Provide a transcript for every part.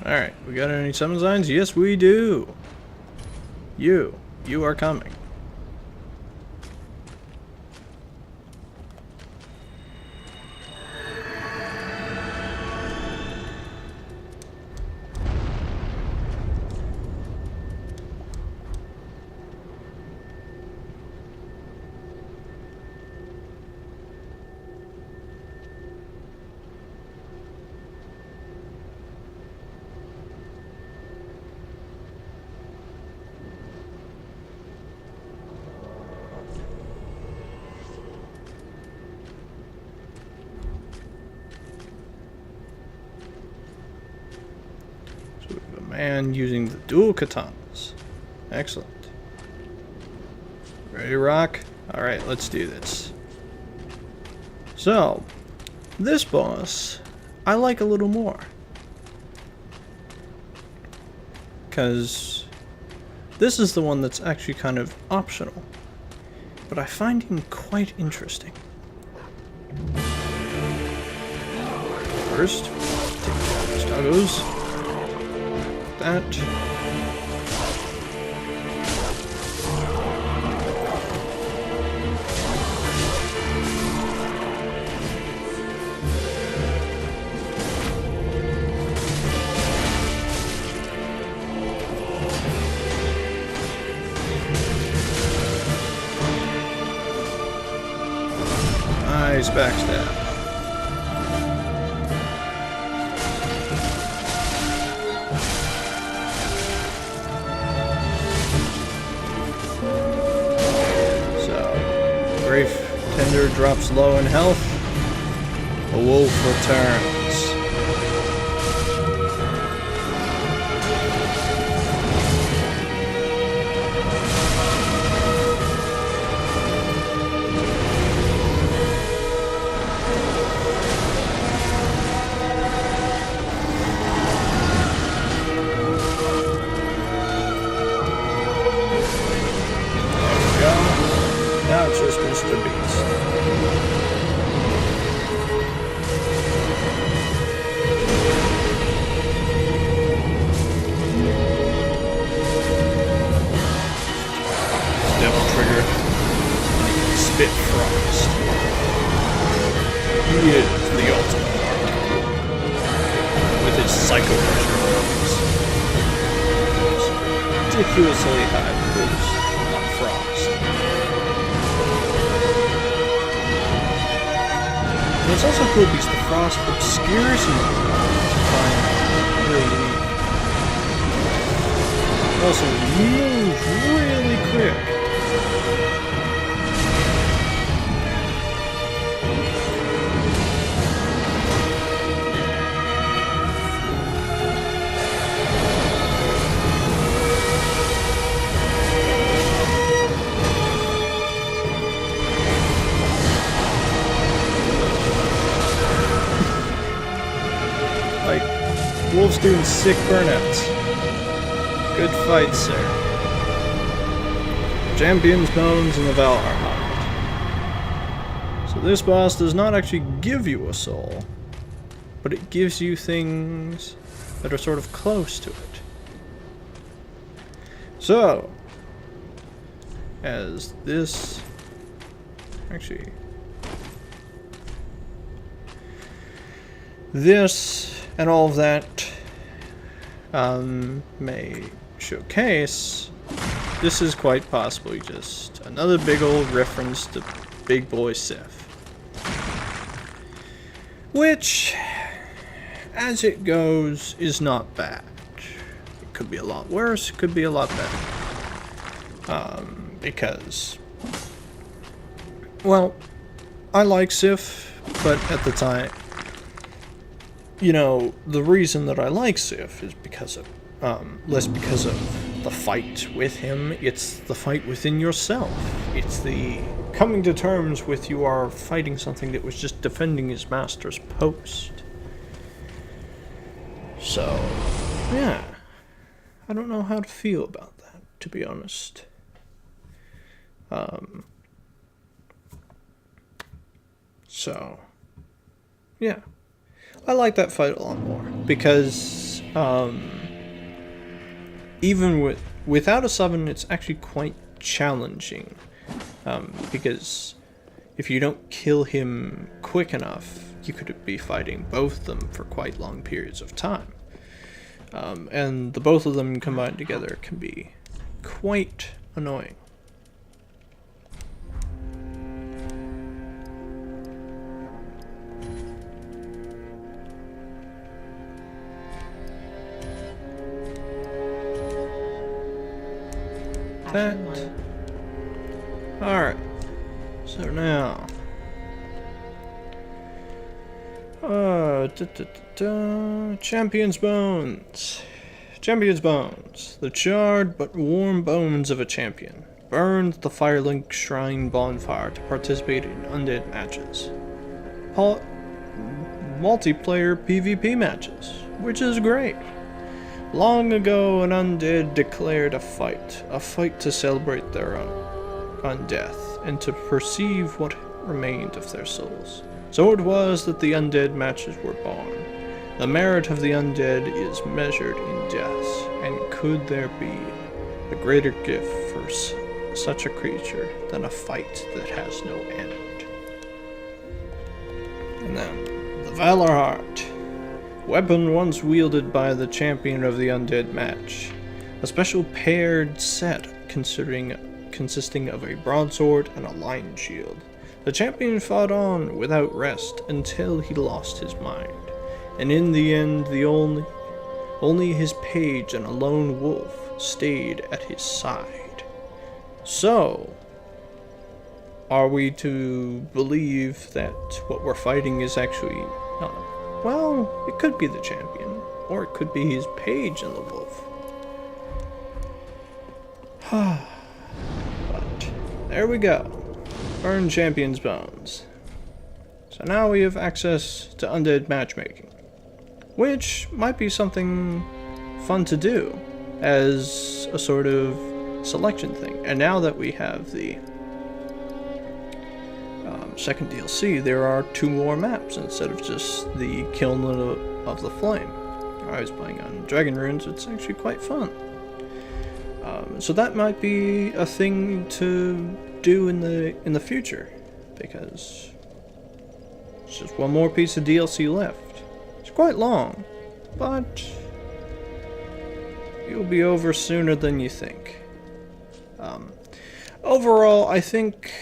Alright, we got any summon signs? Yes, we do. You are coming. And using the dual katanas. Excellent. Ready to rock? Alright, let's do this. So, this boss, I like a little more. Because this is the one that's actually kind of optional. But I find him quite interesting. First, take these doggos. That. Nice backstab. Gravetender drops low in health. The wolf returns. Now it's just Mr. Beast. Devil trigger. Spit frost. He is the ultimate Arctic. With his psycho pressure moves. Ridiculously high boost on frost. And it's also cool because the frost obscures him to find really unique. It also moves really quick. Wolf's doing sick burnouts. Good fight, sir. Champion's bones and the Valhar hide. So this boss does not actually give you a soul, but it gives you things that are sort of close to it. So, as this... Actually... This and all of that may showcase, this is quite possibly just another big old reference to Big Boy Sif. Which, as it goes, is not bad. It could be a lot worse, it could be a lot better. Because, well, I like Sif, but at the time, you know, the reason that I like Sif is because of, less because of the fight with him, it's the fight within yourself. It's the coming to terms with you are fighting something that was just defending his master's post. So, yeah. I don't know how to feel about that, to be honest. So, yeah. I like that fight a lot more, because Even without a summon, it's actually quite challenging, because if you don't kill him quick enough, you could be fighting both of them for quite long periods of time. And the both of them combined together can be quite annoying. That. Alright. So now. Champion's Bones. Champion's Bones. The charred but warm bones of a champion. Burned the Firelink Shrine bonfire to participate in undead matches. Multiplayer PvP matches, which is great. Long ago, an undead declared a fight to celebrate their undeath, and to perceive what remained of their souls. So it was that the undead matches were born. The merit of the undead is measured in deaths, and could there be a greater gift for such a creature than a fight that has no end? And then, the Valor Heart. Weapon once wielded by the champion of the undead match. A special paired set consisting of a broadsword and a lion shield. The champion fought on without rest until he lost his mind, and in the end only his page and a lone wolf stayed at his side. So, are we to believe that what we're fighting is actually well, it could be the champion, or it could be his page and the wolf. But, there we go. Burn Champion's Bones. So now we have access to undead matchmaking, which might be something fun to do as a sort of selection thing. And now that we have the second DLC, there are 2 more maps instead of just the Kiln of the Flame. I was playing on Dragon Runes, it's actually quite fun. So that might be a thing to do in the future, because it's just one more piece of DLC left. It's quite long, but it'll be over sooner than you think. Overall, I think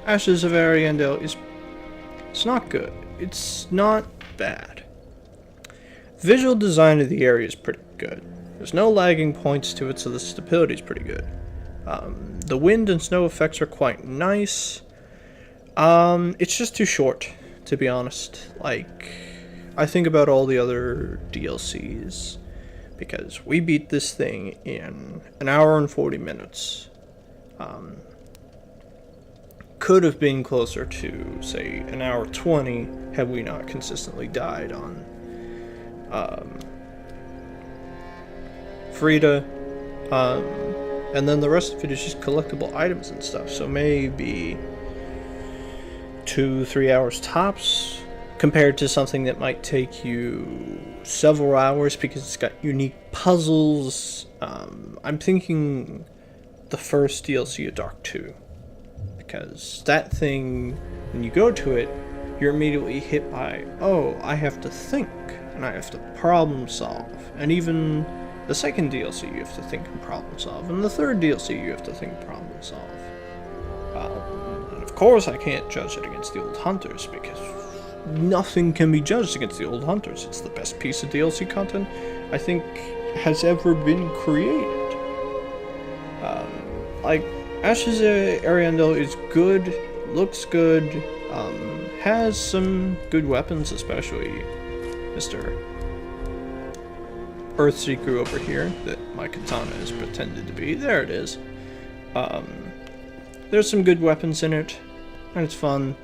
Ashes of Ariandel it's not good. It's not bad. Visual design of the area is pretty good. There's no lagging points to it, so the stability is pretty good. The wind and snow effects are quite nice. It's just too short, to be honest. Like, I think about all the other DLCs, because we beat this thing in an hour and 40 minutes. Could have been closer to, say, an hour 20 had we not consistently died on Frida, and then the rest of it is just collectible items and stuff, so maybe 2-3 hours tops, compared to something that might take you several hours because it's got unique puzzles. I'm thinking the first DLC of Dark 2. Because that thing, when you go to it, you're immediately hit by, oh, I have to think, and I have to problem solve. And even the second DLC, you have to think and problem solve. And the third DLC, you have to think and problem solve. And of course, I can't judge it against the Old Hunters, because nothing can be judged against the Old Hunters. It's the best piece of DLC content I think has ever been created. Ashes of Ariandel is good, looks good, has some good weapons, especially Mr. Earthseeker over here, that my katana is pretended to be. There it is. There's some good weapons in it, and it's fun,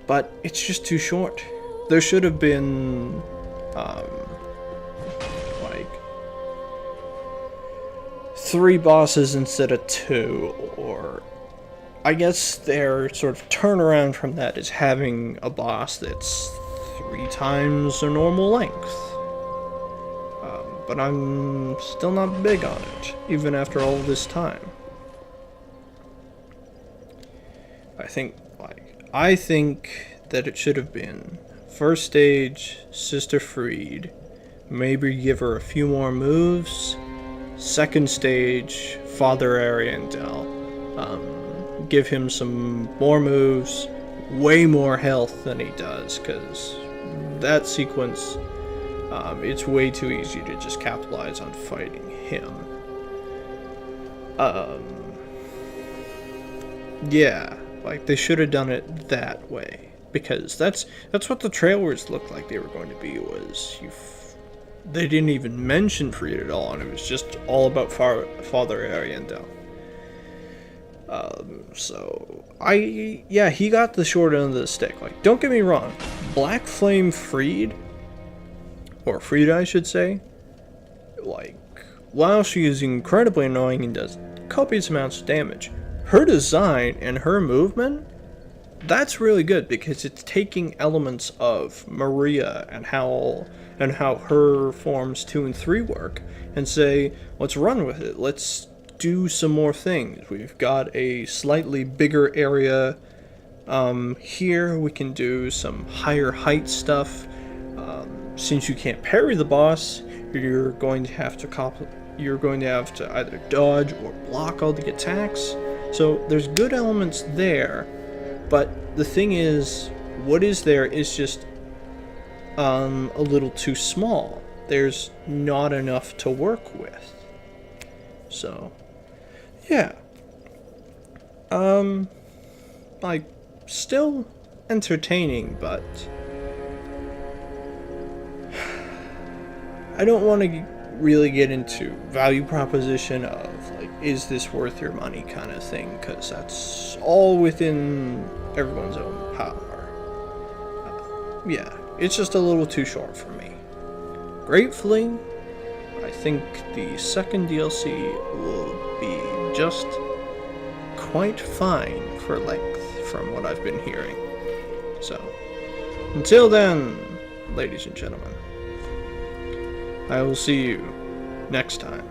but it's just too short. There should have been, like, 3 bosses instead of 2, or I guess their sort of turnaround from that is having a boss that's 3 times their normal length. but I'm still not big on it, even after all this time. I think that it should have been first stage, Sister Freed, maybe give her a few more moves. Second stage, Father Ariandel, give him some more moves, way more health than he does, because that sequence, it's way too easy to just capitalize on fighting him. Yeah, like they should have done it that way, because that's what the trailers looked like they were going to be. They didn't even mention Freed at all, and it was just all about Father Ariandel. He got the short end of the stick. Like, don't get me wrong, Black Flame Freed, or Freed I should say, like, while she is incredibly annoying and does copious amounts of damage, her design and her movement, that's really good, because it's taking elements of Maria and how her forms 2 and 3 work, and say, let's run with it, let's do some more things. We've got a slightly bigger area here, we can do some higher height stuff. Since you can't parry the boss, you're going to have to either dodge or block all the attacks. So there's good elements there, but the thing is, what is there is just a little too small. There's not enough to work with. So, yeah. Like, still entertaining, but I don't want to really get into value proposition of, like, is this worth your money kind of thing, because that's all within everyone's own power. Yeah, it's just a little too short for me. Gratefully, I think the second DLC will be just quite fine for length, from what I've been hearing. So, until then, ladies and gentlemen, I will see you next time.